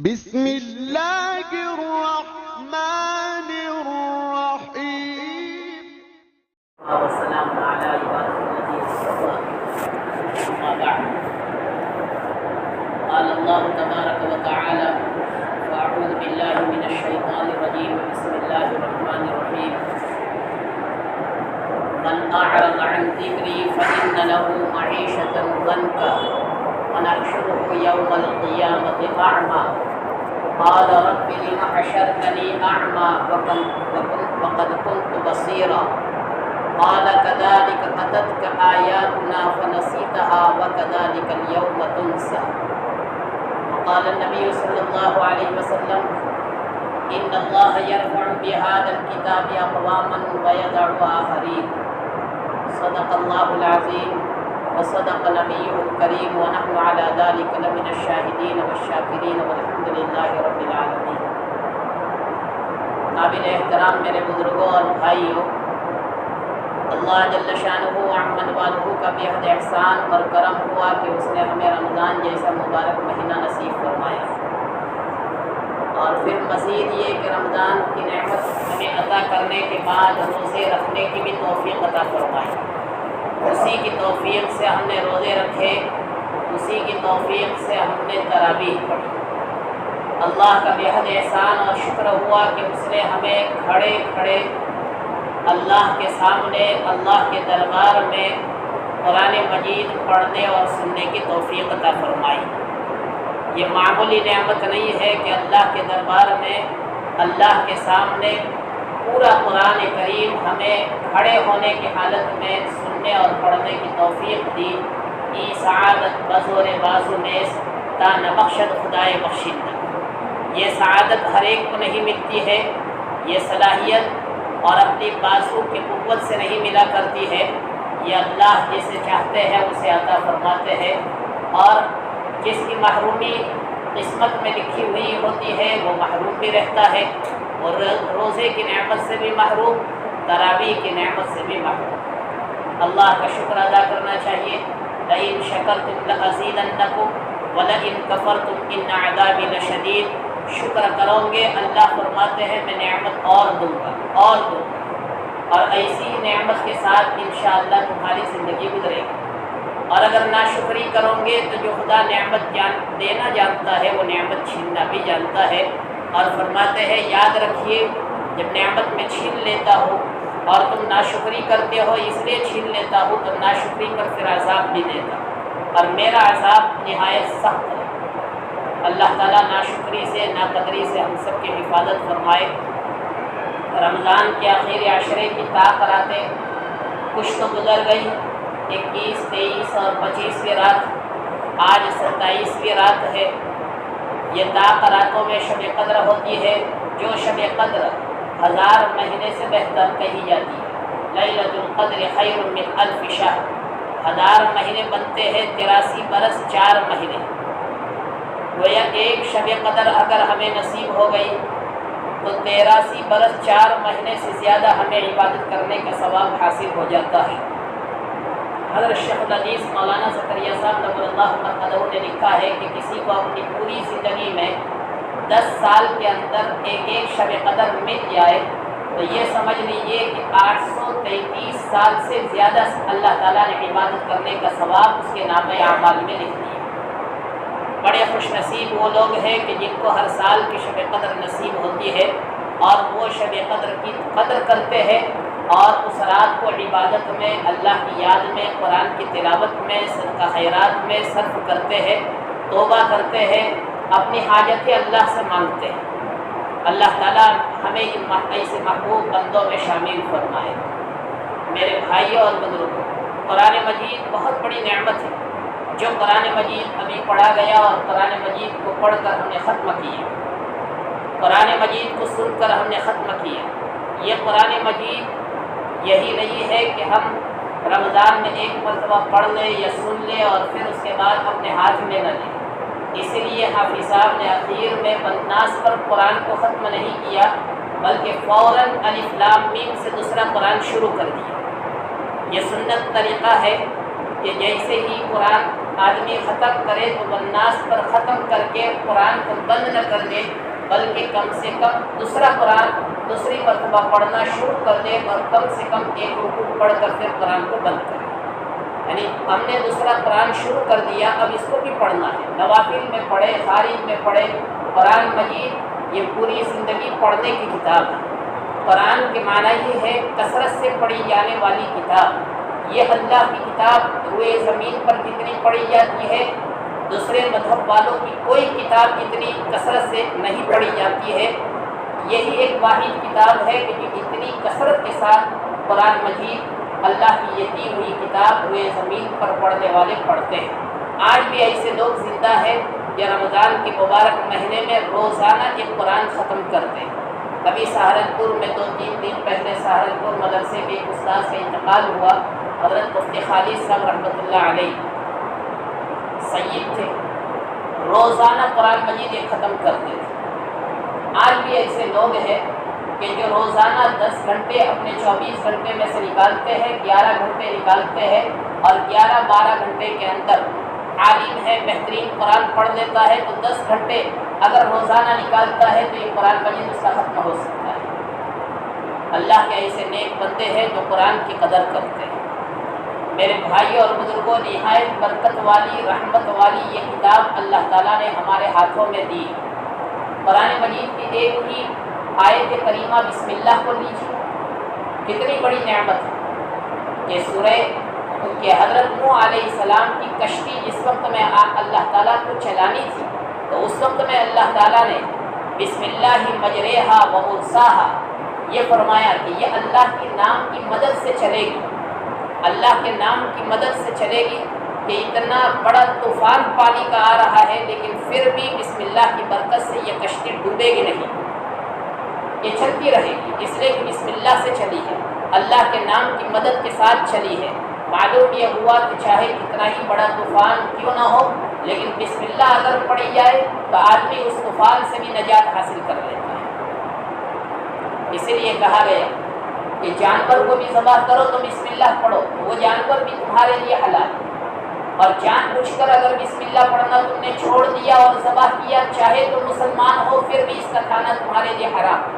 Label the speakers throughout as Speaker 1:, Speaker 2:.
Speaker 1: بسم اللہ الرحمن الرحیم
Speaker 2: والسلام على عباد الذين اصطفى أما بعد قال الله تبارك وتعالى فأعوذ بالله من الشيطان الرجيم بسم الله الرحمن الرحيم من أعرض عن ذكري فإن له معيشة ضنكا ونحشره يوم القيامة أعمى قال رب لم حشرتني أعمى وقد كنت بصيرا قال كذلك أتتك آياتنا فنسيتها وكذلك اليوم تنسى وقال النبي صلى الله عليه وسلم إن الله يرفع بهذا الكتاب أقواما ويدع آخرين صدق الله العظيم وصدق نبيه الكريم ونحن على ذلك لمن الشاهدين والشاكرين والحمد لله رب العالمين. قابل احترام میرے بزرگوں اور بھائیوں، اللہ جل شانہ عمن والہ کا بے حد احسان اور کرم ہوا کہ اس نے ہمیں رمضان جیسا مبارک مہینہ نصیب فرمایا، اور پھر مزید یہ کہ رمضان کی نعمت ہمیں عطا کرنے کے بعد روزے رکھنے کی بھی توفیق عطا فرمائی. اسی کی توفیق سے ہم نے روزے رکھے، اسی کی توفیق سے ہم نے تراویح پڑھی. اللہ کا بے حد احسان اور شکر ہوا کہ اس نے ہمیں کھڑے کھڑے اللہ کے سامنے اللہ کے دربار میں قرآن مجید پڑھنے اور سننے کی توفیق عطا فرمائی. یہ معمولی نعمت نہیں ہے کہ اللہ کے دربار میں اللہ کے سامنے پورا قرآن کریم ہمیں کھڑے ہونے کی حالت میں سننے اور پڑھنے کی توفیق دی. ای سعادت بزور بازو نیس تا نبخشد خدائے بخشندہ. یہ سعادت ہر ایک کو نہیں ملتی ہے، یہ صلاحیت اور اپنی بازو کی قوت سے نہیں ملا کرتی ہے. یہ اللہ جسے چاہتے ہیں اسے عطا فرماتے ہیں، اور جس کی محرومی قسمت میں لکھی ہوئی ہوتی ہے وہ محروم بھی رہتا ہے، اور روزے کی نعمت سے بھی محروم، تراویح کی نعمت سے بھی محروم. اللہ کا شکر ادا کرنا چاہیے. لئن شکرتم لازیدنکم ولئن کفرتم ان عذابی لشدید. شکر کرو گے اللہ فرماتے ہیں میں نعمت اور دوں گا، اور ایسی نعمت کے ساتھ انشاءاللہ تمہاری زندگی گزرے گی. اور اگر ناشکری کرو گے تو جو خدا نعمت دینا جانتا ہے وہ نعمت چھیننا بھی جانتا ہے. اور فرماتے ہیں یاد رکھیے جب نعمت میں چھین لیتا ہو اور تم ناشکری کرتے ہو، اس لیے چھین لیتا ہو تو ناشکری پر پھر عذاب بھی دیتا، اور میرا عذاب نہایت سخت ہے. اللہ تعالیٰ ناشکری سے ناقدری سے ہم سب کی حفاظت فرمائے. رمضان کے آخری عشرے کی تاکراتیں کچھ تو گزر گئی، 21، 23 اور 25ویں رات، آج 27ویں رات ہے. یہ تاکراتوں میں شب قدر ہوتی ہے، جو شب قدر 1000 مہینے سے بہتر کہی جاتی ہے. لیلۃ القدر خیر من 1000 شہر. 1000 مہینے بنتے ہیں 83 برس 4 مہینے. گویا ایک شب قدر اگر ہمیں نصیب ہو گئی تو 83 برس 4 مہینے سے زیادہ ہمیں عبادت کرنے کا ثواب حاصل ہو جاتا ہے. حضرت شیخ الحدیث مولانا زکریا صاحب نور اللہ مرقدہ نے لکھا ہے کہ کسی کو اپنی پوری زندگی میں 10 سال کے اندر ایک شب قدر مل جائے تو یہ سمجھ لیجئے کہ 833 سال سے زیادہ اللہ تعالیٰ نے عبادت کرنے کا ثواب اس کے نامہ اعمال میں لکھ دیا. بڑے خوش نصیب وہ لوگ ہیں کہ جن کو ہر سال کی شب قدر نصیب ہوتی ہے، اور وہ شب قدر کی قدر کرتے ہیں اور اس رات کو عبادت میں، اللہ کی یاد میں، قرآن کی تلاوت میں، صدقہ خیرات میں صرف کرتے ہیں، توبہ کرتے ہیں، اپنی حاجتیں اللہ سے مانگتے ہیں. اللہ تعالیٰ ہمیں ایسے محبوب بندوں میں شامل فرمائے. میرے بھائیوں اور بزرگوں، قرآن مجید بہت بڑی نعمت ہے. جو قرآن مجید ابھی پڑھا گیا اور قرآن مجید کو پڑھ کر ہم نے ختم کیا، قرآن مجید کو سن کر ہم نے ختم کیا. یہ قرآن مجید یہی نہیں ہے کہ ہم رمضان میں ایک مرتبہ پڑھ لیں یا سن لیں اور پھر اس کے بعد اپنے ہاتھ میں نہ لیں. اسی لیے حافظ صاحب نے اخیر میں والناس پر قرآن کو ختم نہیں کیا، بلکہ فوراً الف لام میم سے دوسرا قرآن شروع کر دیا. یہ سنت طریقہ ہے کہ جیسے ہی قرآن آدمی ختم کرے تو والناس پر ختم کر کے قرآن کو بند نہ کر دے، بلکہ کم سے کم دوسرا قرآن دوسری مرتبہ پڑھنا شروع کر دے اور کم سے کم ایک رکوع پڑھ کر پھر قرآن کو بند کرے۔ یعنی ہم نے دوسرا قرآن شروع کر دیا، اب اس کو بھی پڑھنا ہے، نوافل میں پڑھے، خارج میں پڑھے۔ قرآن مجید یہ پوری زندگی پڑھنے کی کتاب ہے۔ قرآن کے معنی یہ ہے کثرت سے پڑھی جانے والی کتاب۔ یہ اللہ کی کتاب روئے زمین پر جتنی پڑھی جاتی ہے، دوسرے مذہب والوں کی کوئی کتاب اتنی کثرت سے نہیں پڑھی جاتی ہے۔ یہی ایک واحد کتاب ہے کہ جو اتنی کثرت کے ساتھ قرآن مجید اللہ کی یہ دی ہوئی کتاب روئے زمین پر پڑھنے والے پڑھتے ہیں۔ آج بھی ایسے لوگ زندہ ہیں جو رمضان کے مبارک مہینے میں روزانہ ایک قرآن ختم کرتے ہیں۔ کبھی سہارنپور میں 2-3 دن پہلے سہارنپور مدرسے میں ایک استاد کا انتقال ہوا، حضرت مفتی خالد صاحب رحمۃ اللہ علیہ سید تھے، روزانہ قرآن مجید ایک ختم کرتے تھے۔ آج بھی ایسے لوگ ہیں کہ جو روزانہ 10 گھنٹے اپنے 24 گھنٹے میں سے نکالتے ہیں، 11 گھنٹے نکالتے ہیں، اور 11-12 گھنٹے کے اندر عالم ہے، بہترین قرآن پڑھ لیتا ہے، تو 10 گھنٹے اگر روزانہ نکالتا ہے تو یہ قرآن مجید اس کا ختم ہو سکتا ہے۔ اللہ کے ایسے نیک بندے ہیں جو قرآن کی قدر کرتے ہیں۔ میرے بھائیوں اور بزرگوں، نہایت برکت والی، رحمت والی یہ کتاب اللہ تعالیٰ نے ہمارے ہاتھوں میں دی۔ قرآن مجید کی ایک ہی آیت کریمہ بسم اللہ کو لیجیے، کتنی بڑی نعمت ہے کہ سورہ کہ حضرت نوح علیہ السلام کی کشتی جس وقت میں اللہ تعالیٰ کو چلانی تھی، تو اس وقت میں اللہ تعالیٰ نے بسم اللہ مجریہا و مرساہا یہ فرمایا کہ یہ اللہ کے نام کی مدد سے چلے گی، اللہ کے نام کی مدد سے چلے گی، کہ اتنا بڑا طوفان پانی کا آ رہا ہے لیکن پھر بھی بسم اللہ کی برکت سے یہ کشتی ڈوبے گی نہیں، یہ چلتی رہے گی، اس لیے کہ بسم اللہ سے چلی ہے، اللہ کے نام کی مدد کے ساتھ چلی ہے۔ معلوم یہ ہوا کہ چاہے کتنا ہی بڑا طوفان کیوں نہ ہو، لیکن بسم اللہ اگر پڑھی جائے تو آدمی اس طوفان سے بھی نجات حاصل کر لیتا ہے۔ اسی لیے کہا گیا کہ جانور کو بھی ذبح کرو تو بسم اللہ پڑھو، وہ جانور بھی تمہارے لیے حلال ہے، اور جان بوجھ کر اگر بسم اللہ پڑھنا تم نے چھوڑ دیا اور ذبح کیا، چاہے تو مسلمان ہو پھر بھی اس کا کھانا تمہارے لیے حرام ہے۔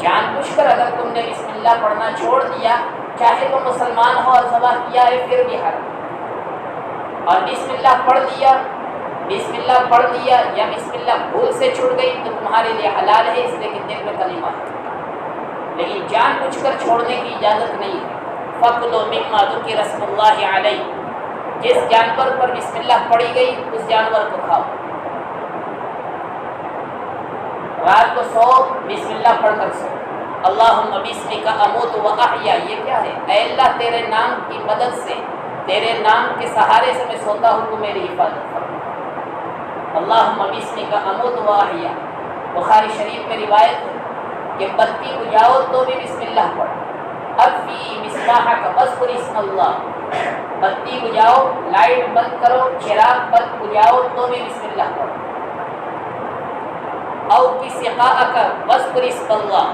Speaker 2: جان بوجھ کر اگر تم نے بسم اللہ پڑھنا چھوڑ دیا، چاہے تو مسلمان ہو اور ذبح کیا ہے پھر بھی حرام۔ اور بسم اللہ پڑھ لیا، بسم اللہ پڑھ لیا یا بسم اللہ بھول سے چھوڑ گئی تو تمہارے لیے حلال ہے، اس لیے کہ دل میں کلمہ ہے، لیکن جان بوجھ کر چھوڑنے کی اجازت نہیں ہے۔ فَكُلُوا مِمَّا ذُكِرَ اسْمُ اللَّهِ عَلَيْهِ، جس جانور پر بسم اللہ پڑھی گئی اس جانور کو کھاؤ۔ رات کو سو بسم اللہ پڑھ کر سو۔ اللہم بسمک اموت و احیا، یہ کیا ہے؟ اے اللہ تیرے نام کی مدد سے، تیرے نام کے سہارے سے میں سوتا ہوں تو میری حفاظت فرما۔ اللہم بسمک اموت و احیا، بخاری شریف میں روایت ہے کہ بتی بجھاؤ تو بھی بسم اللہ پڑھ، اطفی مصباحک واذکر اسم اللہ، بتی بجھاؤ، لائٹ بند کرو، چراغ بند بجھاؤ تو بھی بسم اللہ پڑھ۔ او کسی سقاءک واذکر اسم اللہ،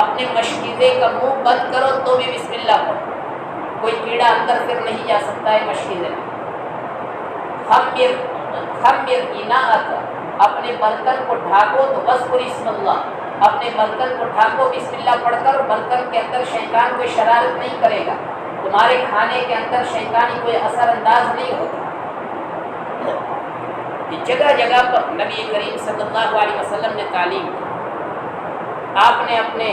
Speaker 2: اپنے مشکیزے کا منہ بند کرو تو بھی بسم اللہ پڑھو، کوئی کیڑا اندر پھر نہیں جا سکتا ہے مشکیزے میں۔ خمر اناءک، اپنے برتن کو ڈھانکو تو واذکر اسم اللہ، اپنے برتن کو ڈھانکو بسم اللہ پڑھ کر، برتن کے اندر شیطان کوئی شرارت نہیں کرے گا، تمہارے کھانے کے اندر شیطانی کوئی اثر انداز نہیں ہوگا۔ جگہ جگہ پر نبی کریم صلی اللہ علیہ وسلم نے تعلیم دی۔ آپ نے اپنے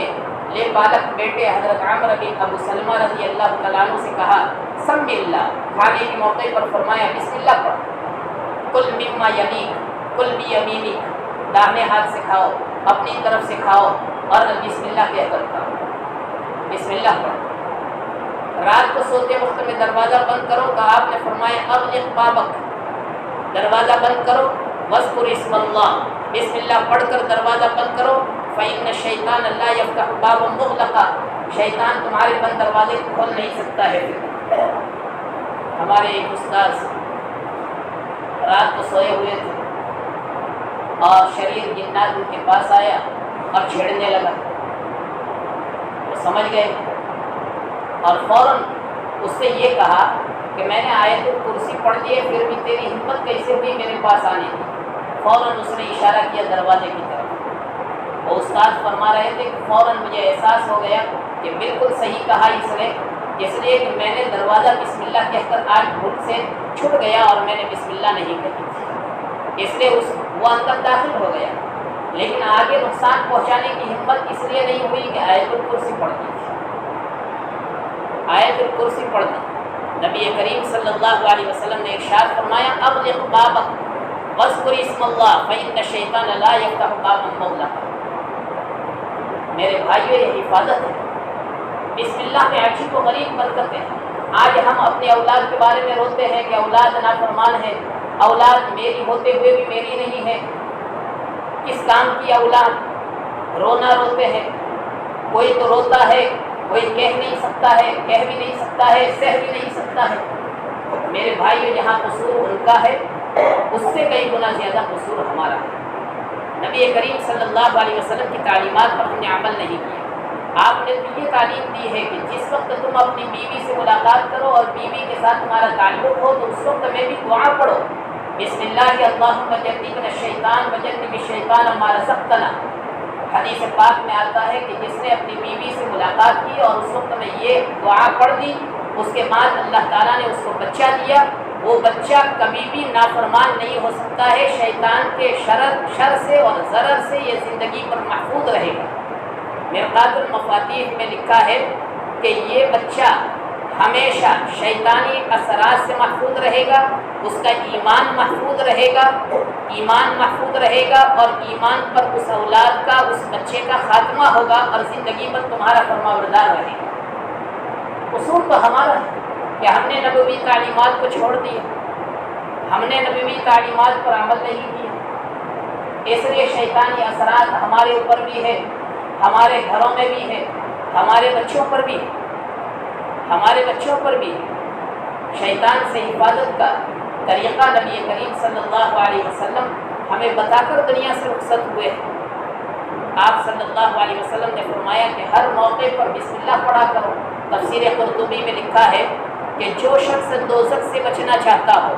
Speaker 2: لے بالغ بیٹے حضرت عمرو بن ابو سلمہ رضی اللہ تعالیٰ عنہ سے کہا سم اللہ، کھانے کے موقع پر فرمایا بسم اللہ پڑھ، کل مما یلیک، کل بیمینک، داہنے ہاتھ سے کھاؤ، اپنی طرف سے کھاؤ، اور بسم اللہ کہہ کر کھاؤ، بسم اللہ پڑھ۔ رات کو سوتے وقت میں دروازہ بند کرو تو آپ نے فرمایا اغلق بابک، دروازہ بند کرو، واذکر اسم اللہ، بسم اللہ پڑھ کر دروازہ بند کرو، فإن الشیطان لا یفتح بابا مغلقا، شیطان تمہارے بند دروازے کھول نہیں سکتا ہے۔ ہمارے ایک استاذ رات کو سوئے ہوئے تھے اور شریر جنات ان کے پاس آیا اور چھیڑنے لگا، وہ سمجھ گئے اور فوراً اس سے یہ کہا کہ میں نے آیت الکرسی پڑھ لی ہے، پھر بھی تیری ہمت کیسے ہوئی میرے پاس آنے کی؟ فوراً اس نے اشارہ کیا دروازے کی طرف۔ وہ استاد فرما رہے تھے کہ فوراً مجھے احساس ہو گیا کہ بالکل صحیح کہا اس لیے کہ میں نے دروازہ بسم اللہ کہہ کر آج بھول سے چھٹ گیا اور میں نے بسم اللہ نہیں کہی، اس لیے وہ اندر داخل ہو گیا، لیکن آگے نقصان پہنچانے کی ہمت اس لیے نہیں ہوئی کہ آیت الکرسی پڑھ دی تھی۔ آیت الکرسی پڑھ دی، نبی کریم صلی اللہ علیہ وسلم نے ارشاد فرمایا اغلق بابک واذکر اسم اللہ فإن الشیطان لا یفتح بابا مغلقا۔ میرے بھائیو، یہ حفاظت ہے، بسم اللہ میں عجیب و غریب برکت ہے۔ آج ہم اپنے اولاد کے بارے میں روتے ہیں کہ اولاد نافرمان ہے، اولاد میری ہوتے ہوئے بھی میری نہیں ہے۔ کس کام کی اولاد؟ رونا روتے ہیں، کوئی تو روتا ہے، کوئی کہہ نہیں سکتا ہے، کہہ بھی نہیں سکتا ہے، سہ بھی نہیں سکتا ہے۔ میرے بھائیو، جہاں قصور ان کا ہے اس سے کئی گنا زیادہ قصور ہمارا ہے۔ نبی کریم صلی اللہ علیہ وسلم کی تعلیمات پر ہم نے عمل نہیں کیا۔ آپ نے تو یہ تعلیم دی ہے کہ جس وقت تم اپنی بیوی سے ملاقات کرو اور بیوی کے ساتھ تمہارا تعلق ہو تو اس وقت میں بھی دعا پڑھو، بسم اللہ اللہم جنبنا الشیطان وجنب الشیطان ما رزقتنا۔ حدیث پاک میں آتا ہے کہ جس نے اپنی بیوی سے ملاقات کی اور اس وقت میں یہ دعا پڑھ دی، اس کے بعد اللہ تعالیٰ نے اس کو بچہ دیا، وہ بچہ کبھی بھی نافرمان نہیں ہو سکتا ہے، شیطان کے شر سے اور ضرر سے یہ زندگی پر محفوظ رہے گا۔ مرقات المفاتیح میں لکھا ہے کہ یہ بچہ ہمیشہ شیطانی اثرات سے محفوظ رہے گا، اس کا ایمان محفوظ رہے گا، ایمان محفوظ رہے گا اور ایمان پر اس اولاد کا، اس بچے کا خاتمہ ہوگا اور زندگی پر تمہارا فرمانبردار رہے گا۔ قصور تو ہمارا ہے کہ ہم نے نبوی تعلیمات کو چھوڑ دیا، ہم نے نبوی تعلیمات پر عمل نہیں کیا، اس لیے شیطانی اثرات ہمارے اوپر بھی ہے، ہمارے گھروں میں بھی ہے، ہمارے بچوں پر بھی ہے، ہمارے بچوں پر بھی شیطان سے حفاظت کا طریقہ نبی کریم صلی اللہ علیہ وسلم ہمیں بتا کر دنیا سے رخصت ہوئے ہیں۔ آپ صلی اللہ علیہ وسلم نے فرمایا کہ ہر موقع پر بسم اللہ پڑھا کرو۔ تفسیر قرطبی میں لکھا ہے کہ جو شخص دوزخ سے بچنا چاہتا ہو،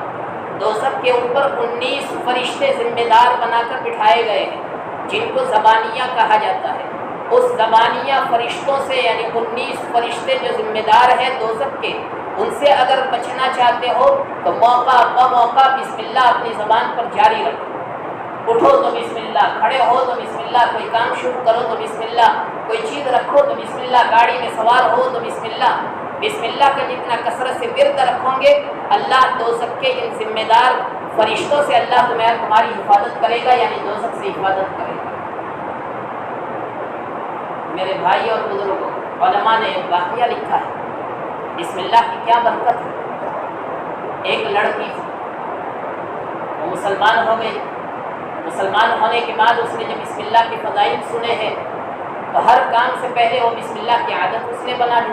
Speaker 2: دوزخ کے اوپر 19 فرشتے ذمہ دار بنا کر بٹھائے گئے ہیں جن کو زبانیہ کہا جاتا ہے۔ اس زبانیہ فرشتوں سے یعنی 19 فرشتے جو ذمہ دار ہیں دوزخ کے، ان سے اگر بچنا چاہتے ہو تو موقع بموقع بسم اللہ اپنی زبان پر جاری رکھو۔ اٹھو تو بسم اللہ، کھڑے ہو تو بسم اللہ، کوئی کام شروع کرو تو بسم اللہ، کوئی چیز رکھو تو بسم اللہ، گاڑی میں سوار ہو تو بسم اللہ۔ بسم اللہ کا جتنا کثرت سے ورد رکھو گے، اللہ دوزخ کے ان ذمہ دار فرشتوں سے اللہ تمہاری حفاظت کرے گا، یعنی دوزخ سے حفاظت کرے گا۔ میرے بھائی اور بزرگوں، علماء نے ایک واقعہ لکھا ہے، بسم اللہ کی کیا برکت ہے۔ ایک لڑکی تھی، وہ مسلمان ہو گئی، مسلمان ہونے کے بعد اس نے جب بسم اللہ کے فضائل سنے ہیں تو ہر کام سے پہلے وہ بسم اللہ کی عادت اس نے بنا لی۔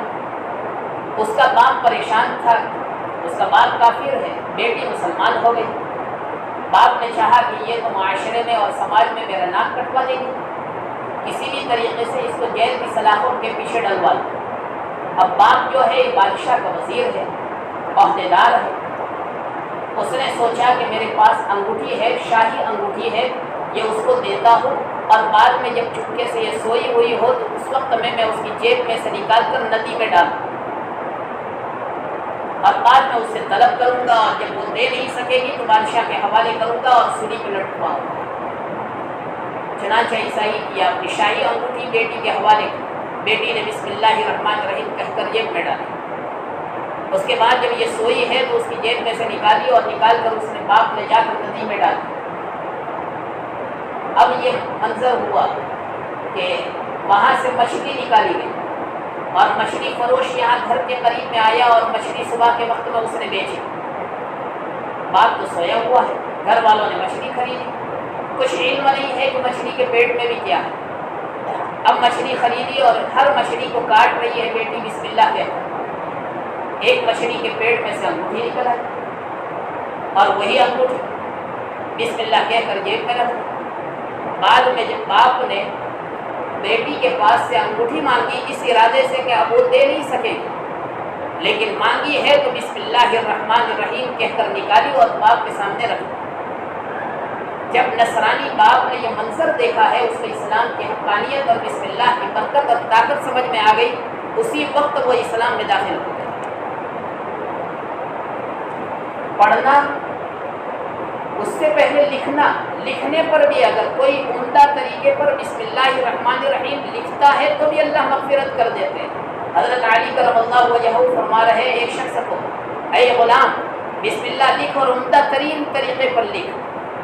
Speaker 2: اس کا باپ پریشان تھا، اس کا باپ کافر ہے، بیٹی مسلمان ہو گئی۔ باپ نے چاہا کہ یہ تو معاشرے میں اور سماج میں میرا ناک کٹوا دے گی، کسی بھی طریقے سے اس کو جیل کی سلاخوں کے پیچھے ڈلوا دو۔ اب باپ جو ہے بادشاہ کا وزیر ہے، عہدیدار ہے، اس نے سوچا کہ میرے پاس انگوٹھی ہے، شاہی انگوٹھی ہے، یہ اس کو دیتا ہوں اور بعد میں جب چپکے سے یہ سوئی ہوئی ہو تو اس وقت میں اس کی جیب میں سے نکال کر ندی میں ڈال دوں اور بعد میں اس سے طلب کروں گا، اور جب وہ دے نہیں سکے گی تو بادشاہ کے حوالے کروں گا اور سولی پہ لٹکواؤں گا۔ چنانچہ ایسا ہی کیا، اپنی شاہی انگوٹھی بیٹی کے حوالے کی، بیٹی نے بسم اللہ الرحمن الرحیم کہہ کر جیب میں ڈالی۔ اس کے بعد جب یہ سوئی ہے تو اس کی جیب میں سے نکالی اور نکال کر اس نے باپ لے جا کر ندی میں ڈالی۔ اب یہ منظر ہوا کہ وہاں سے مچھلی نکالی گئی اور مچھلی فروش یہاں گھر کے قریب میں آیا اور مچھلی صبح کے وقت میں اس نے بیچی۔ باپ تو سویا ہوا ہے، گھر والوں نے مچھلی خریدی، کچھ علم نہیں ہے کہ مچھلی کے پیٹ میں بھی کیا ہے۔ اب مچھلی خریدی اور ہر مچھلی کو کاٹ رہی ہے بیٹی بسم اللہ کہہ کر۔ ایک مچھلی کے پیٹ میں سے انگوٹھی نکل آئی اور وہی انگوٹھی بسم اللہ کہہ کر جیب میں رکھ دی۔ بعد میں جب باپ نے بیٹی کے پاس سے انگوٹھی مانگی اس ارادے سے کہ اب وہ دے نہیں سکے، لیکن مانگی ہے تو بسم اللہ الرحمن الرحیم کہہ کر نکالی اور باپ کے سامنے رکھی۔ جب نصرانی باپ نے یہ منظر دیکھا ہے، اس کو اسلام کی حقانیت اور بسم اللہ کی برکت اور طاقت سمجھ میں آ گئی، اسی وقت وہ اسلام میں داخل ہو گئے۔ پڑھنا، اس سے پہلے لکھنا، لکھنے پر بھی اگر کوئی عمدہ طریقے پر بسم اللہ الرحمن الرحیم لکھتا ہے تو بھی اللہ مغفرت کر دیتے ہیں۔ حضرت علی کرم اللہ وجہہ فرما رہے ایک شخص کو، اے غلام بسم اللہ لکھ اور عمدہ ترین طریقے پر لکھ،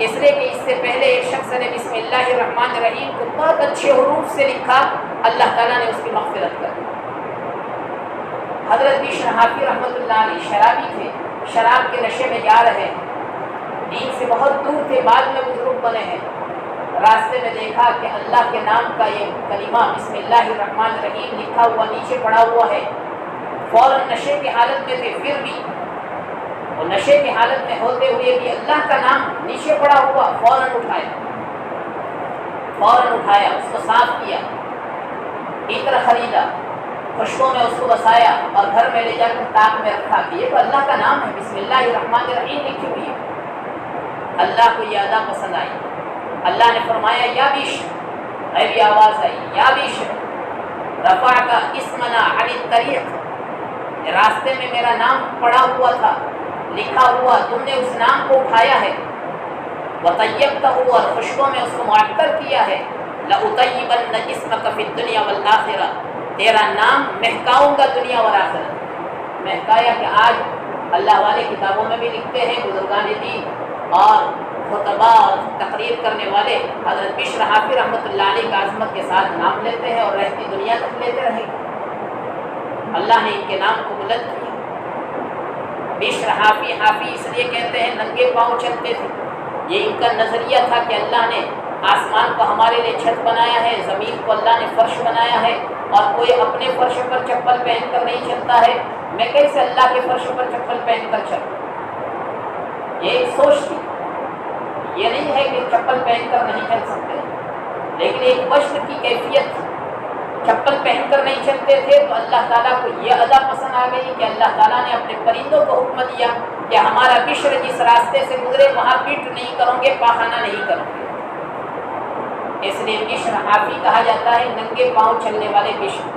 Speaker 2: اس لیے کہ اس سے پہلے ایک شخص نے بسم اللہ الرحمن الرحیم کو بہت اچھے حروف سے لکھا، اللہ تعالیٰ نے اس کی مغفرت کر دی۔ حضرت بشر حافی رحمۃ اللہ علیہ شرابی تھے، شراب کے نشے میں جا رہے ہیں، دین سے بہت دور تھے، بعد میں بزرگ بنے ہیں۔ راستے میں دیکھا کہ اللہ کے نام کا یہ کلمہ بسم اللہ الرحمن الرحیم لکھا ہوا نیچے پڑا ہوا ہے۔ فوراً نشے کی حالت میں تھے، پھر بھی اور نشے کی حالت میں ہوتے ہوئے بھی اللہ کا نام نیچے پڑا ہوا فوراً اٹھایا، اس کو صاف کیا، عطر خریدا، خوشبو میں اس کو بسایا اور گھر میں لے جا کر تاک میں رکھا کہ یہ تو اللہ کا نام ہے، بسم اللہ الرحمن الرحیم لکھی ہوئی ہے۔ اللہ کو یہ ادا پسند آئی، اللہ نے فرمایا یا بشر، غیبی آواز آئی، یا بشر رفعک اسمنا عن الطریق، راستے میں میرا نام پڑا ہوا تھا، لکھا ہوا، تم نے اس نام کو اٹھایا ہے، وطیبتہ، اور خوشبو میں اس کو معطر کیا ہے، لأطیبن اسمک فی الدنیا والآخرہ، تیرا نام مہکاؤں گا دنیا اور آخرت۔ مہکایا کہ آج اللہ والے کتابوں میں بھی لکھتے ہیں، بزرگان دین اور خطبہ اور تقریر کرنے والے حضرت بشر حافی رحمۃ اللہ علیہ کا عظمت کے ساتھ نام لیتے ہیں اور رہتی دنیا تک لیتے رہے۔ اللہ نے ان کے نام کو بلند کیا۔ بشر حافی، حافی اس لیے کہتے ہیں ننگے پاؤں چلتے تھے، یہ ان کا نظریہ تھا کہ اللہ نے آسمان کو ہمارے لیے چھت بنایا ہے، زمین کو اللہ نے فرش بنایا ہے، اور کوئی اپنے فرش پر چپل پہن کر نہیں چلتا ہے، میں کیسے اللہ کے فرش پر چپل پہن کر چلوں؟ یہ ایک سوچ تھی، یہ نہیں ہے کہ چپل پہن کر نہیں چل سکتے، لیکن ایک وجد کی کیفیت تھی، چپل پہن کر نہیں چلتے تھے تو اللہ تعالیٰ کو یہ ادا پسند آ گئی کہ اللہ تعالیٰ نے اپنے پرندوں کو حکم دیا کہ ہمارا بشر جس راستے سے گزرے وہاں پیٹ نہیں کرو گے، پاخانہ نہیں کرو گے، اس لیے بشر حافی کہا جاتا ہے، ننگے پاؤں چلنے والے بشر۔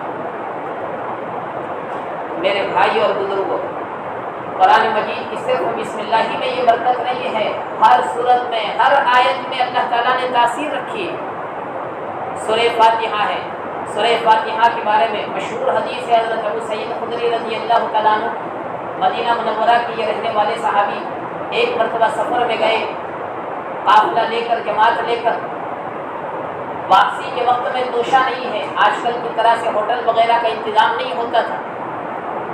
Speaker 2: میرے بھائی اور بزرگوں، قرآن مجید کی صرف بسم اللہ ہی میں یہ برکت نہیں ہے، ہر صورت میں، ہر آیت میں اللہ تعالیٰ نے تاثیر رکھی ہے۔ سورہ فاتحہ ہے، سورہ فاتحہ کے بارے میں مشہور حدیث ہے، حضرت ابو سعید خدری رضی اللہ تعالیٰ عنہ مدینہ منورہ کے یہ رہنے والے صحابی ایک مرتبہ سفر میں گئے، قافلہ لے کر، جماعت لے کر، واپسی کے وقت میں توشہ نہیں ہے، آج کل کی طرح سے ہوٹل وغیرہ کا انتظام نہیں ہوتا تھا،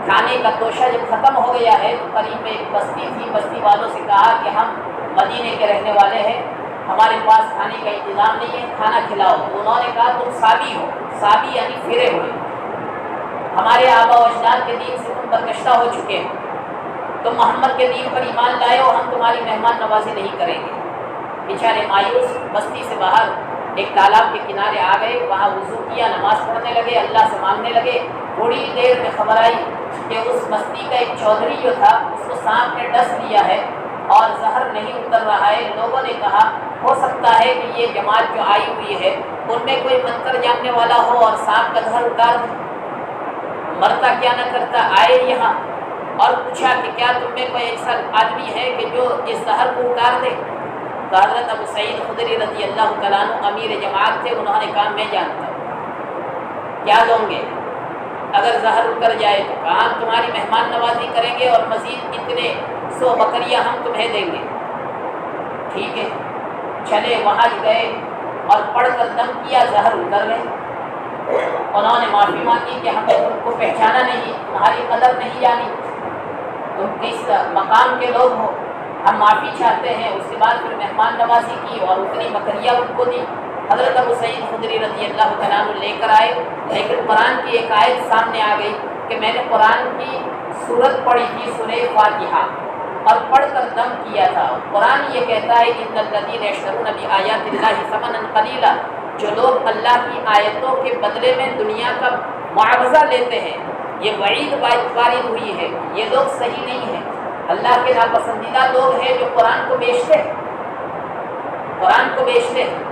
Speaker 2: کھانے کا توشہ جب ختم ہو گیا ہے تو قریب میں ایک بستی تھی، بستی والوں سے کہا کہ ہم مدینے کے رہنے والے ہیں، ہمارے پاس کھانے کا انتظام نہیں ہے، کھانا کھلاؤ۔ تو انہوں نے کہا تم سابی ہو، سابی یعنی پھرے ہوئے، ہمارے آبا و اجداد کے دین سے تم برگشتہ ہو چکے ہو، تم محمد کے دین پر ایمان لائے ہو، ہم تمہاری مہمان نوازی نہیں کریں گے۔ بیچارے مایوس بستی سے باہر ایک تالاب کے کنارے آ گئے، وہاں وضو کیا، نماز پڑھنے لگے، اللہ سے مانگنے لگے۔ تھوڑی دیر میں خبر آئی کہ اس بستی کا ایک چودھری جو تھا اس کو سانپ نے ڈس لیا ہے اور زہر نہیں اتر رہا ہے۔ لوگوں نے کہا ہو سکتا ہے کہ یہ جماعت جو آئی ہوئی ہے ان میں کوئی منتر جاننے والا ہو اور سانپ کا زہر اتار دے، مرتا کیا نہ کرتا۔ آئے یہاں اور پوچھا کہ کیا تم میں کوئی ایسا آدمی ہے کہ جو اس زہر کو اتار دے؟ تو حضرت ابو سعید خدری رضی اللہ تعالیٰ عنہ امیر جماعت تھے، انہوں نے کہا میں جانتا ہوں۔ کیا دوں گے؟ اگر زہر اتر جائے تو کہا ہم تمہاری مہمان نوازی کریں گے اور مزید اتنے 100 بکریاں ہم تمہیں دیں گے۔ ٹھیک ہے، چلے وہاں گئے اور پڑھ کر دم کیا، زہر اتر گئے۔ انہوں نے معافی مانگی کہ ہم نے تم کو پہچانا نہیں، تمہاری قدر نہیں جانی، تم کس مقام کے لوگ ہو، ہم معافی چاہتے ہیں۔ اس کے بعد پھر مہمان نوازی کی اور اتنی بکریاں ان کو دی۔ حضرت ابو سعید خدری رضی اللہ تعالیٰ عنہ لے کر آئے، لیکن قرآن کی ایک آیت سامنے آ گئی کہ میں نے قرآن کی سورت پڑھی تھی، سورہ فاتحہ، اور پڑھ کر دم کیا تھا۔ قرآن یہ کہتا ہے ان الذین یشترون بآیات اللہ ثمنا قلیلا، جو لوگ اللہ کی آیتوں کے بدلے میں دنیا کا معاوضہ لیتے ہیں، یہ وعید وارد ہوئی ہے، یہ لوگ صحیح نہیں ہیں، اللہ کے ناپسندیدہ لوگ ہیں جو قرآن کو بیچتے ہیں، قرآن کو بیچتے ہیں۔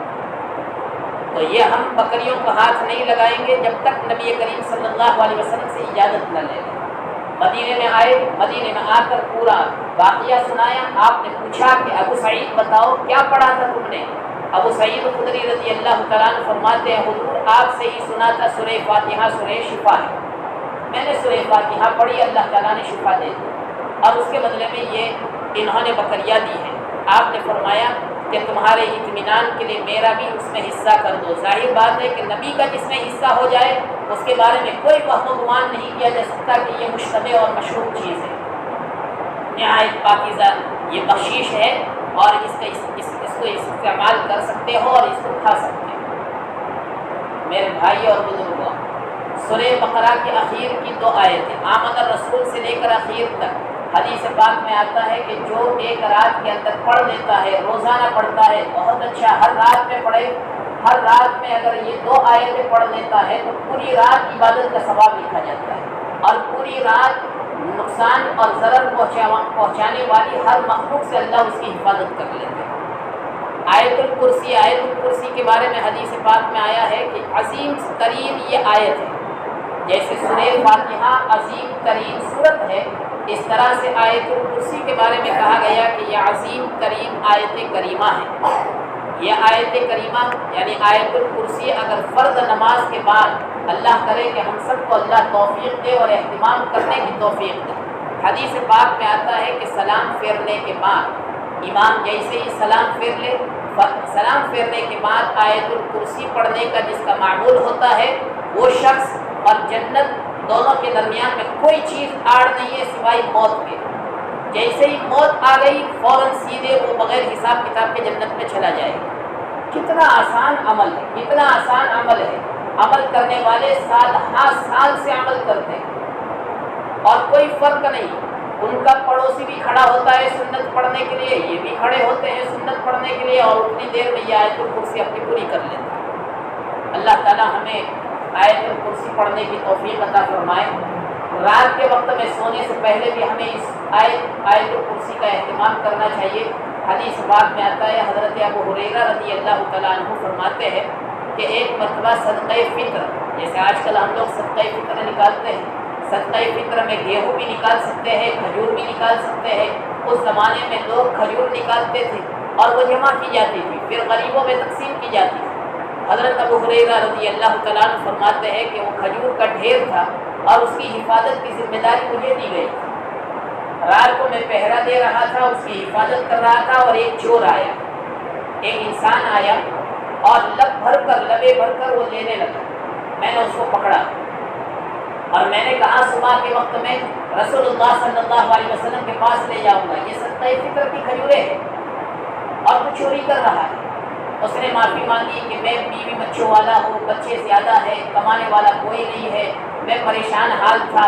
Speaker 2: تو یہ ہم بکریوں کو ہاتھ نہیں لگائیں گے جب تک نبی کریم صلی اللہ علیہ وسلم سے اجازت نہ لے لیں۔ مدینے میں آئے، مدینے میں آ کر پورا واقعہ سنایا۔ آپ نے پوچھا کہ ابو سعید بتاؤ کیا پڑھا تھا تم نے؟ ابو سعید خدری رضی اللہ تعالیٰ عنہ فرماتے ہیں حضور آپ سے ہی سنا تھا سورہ فاتحہ سورہ شفا ہے، میں نے سورہ فاتحہ پڑھی، اللہ تعالیٰ نے شفا دے دی اور اس کے بدلے میں یہ انہوں نے بکریاں دی ہیں۔ آپ نے فرمایا کہ تمہارے اطمینان کے لیے میرا بھی اس میں حصہ کر دو۔ ظاہر بات ہے کہ نبی کا جس میں حصہ ہو جائے اس کے بارے میں کوئی وہم و گمان نہیں کیا جا سکتا کہ یہ مشتبہ اور مشروع چیز ہے، نہایت پاکیزہ یہ بخشش ہے اور اس کو استعمال کر سکتے ہو اور اس کو کھا سکتے ہو۔ میرے بھائی اور بزرگوں، سورہ بقرہ کی اخیر کی 2 آیتیں آمن الرسول سے لے کر اخیر تک حدیث پاک میں آتا ہے کہ جو ایک رات کے اندر پڑھ لیتا ہے، روزانہ پڑھتا ہے، بہت اچھا، ہر رات میں پڑھے، ہر رات میں اگر یہ 2 آیتیں پڑھ لیتا ہے تو پوری رات عبادت کا ثواب لکھا جاتا ہے اور پوری رات نقصان اور ضرر پہنچانے والی ہر مخلوق سے اللہ اس کی حفاظت کر لیتے ہیں۔ آیت الکرسی کے بارے میں حدیث پاک میں آیا ہے کہ عظیم ترین یہ آیت ہے، جیسے سورہ فاتحہ عظیم ترین سورت ہے، اس طرح سے آیت الکرسی کے بارے میں کہا گیا کہ یہ عظیم ترین آیت کریمہ ہے۔ یہ آیت کریمہ یعنی آیت الکرسی اگر فرض نماز کے بعد اللہ کرے کہ ہم سب کو اللہ توفیق دے اور اہتمام کرنے کی توفیق دے، حدیث پاک میں آتا ہے کہ سلام پھیرنے کے بعد امام جیسے ہی سلام پھیر لے، سلام پھیرنے کے بعد آیت الکرسی پڑھنے کا جس کا معمول ہوتا ہے وہ شخص اور جنت دونوں کے درمیان میں کوئی چیز آڑ نہیں ہے سوائے موت کے۔ جیسے ہی موت آ گئی فوراً سیدھے وہ بغیر حساب کتاب کے جنت میں چلا جائے گا۔ کتنا آسان عمل ہے، کتنا آسان عمل ہے، عمل کرنے والے سال سے عمل کرتے ہیں اور کوئی فرق نہیں۔ ان کا پڑوسی بھی کھڑا ہوتا ہے سنت پڑھنے کے لیے، یہ بھی کھڑے ہوتے ہیں سنت پڑھنے کے لیے اور اتنی دیر میں یہ آیت الکرسی اپنی پوری کر لیتے ہیں۔ اللہ تعالیٰ ہمیں آیت الکرسی پڑھنے کی توفیق عطا فرمائے۔ رات کے وقت میں سونے سے پہلے بھی ہمیں اس آیت الکرسی کا اہتمام کرنا چاہیے۔ حدیث پاک میں آتا ہے حضرت ابو ہریرہ رضی اللہ تعالیٰ عنہ فرماتے ہیں کہ ایک مرتبہ صدقہ فطر، جیسے آج کل ہم لوگ صدقہ فطر نکالتے ہیں، صدقہ فطر میں گیہوں بھی نکال سکتے ہیں، کھجور بھی نکال سکتے ہیں۔ اس زمانے میں لوگ کھجور نکالتے تھے اور وہ جمع کی جاتی تھی، پھر غریبوں میں تقسیم کی جاتی تھی۔ حضرت ابو ہریرہ رضی اللہ تعالیٰ عنہ فرماتے ہیں کہ وہ کھجور کا ڈھیر تھا اور اس کی حفاظت کی ذمہ داری مجھے دی گئی۔ رات کو میں پہرا دے رہا تھا، اس کی حفاظت کر رہا تھا اور ایک چور آیا، ایک انسان آیا اور لبے بھر کر وہ لینے لگا۔ میں نے اس کو پکڑا اور میں نے کہا صبح کے وقت میں رسول اللہ صلی اللہ علیہ وسلم کے پاس لے جاؤں گا، یہ صدقہ فطر کی کھجوریں ہیں اور تو چوری کر رہا ہے۔ اس نے معافی مانگی کہ میں بیوی بچوں والا ہوں، بچے زیادہ ہیں، کمانے والا کوئی نہیں ہے، میں پریشان حال تھا،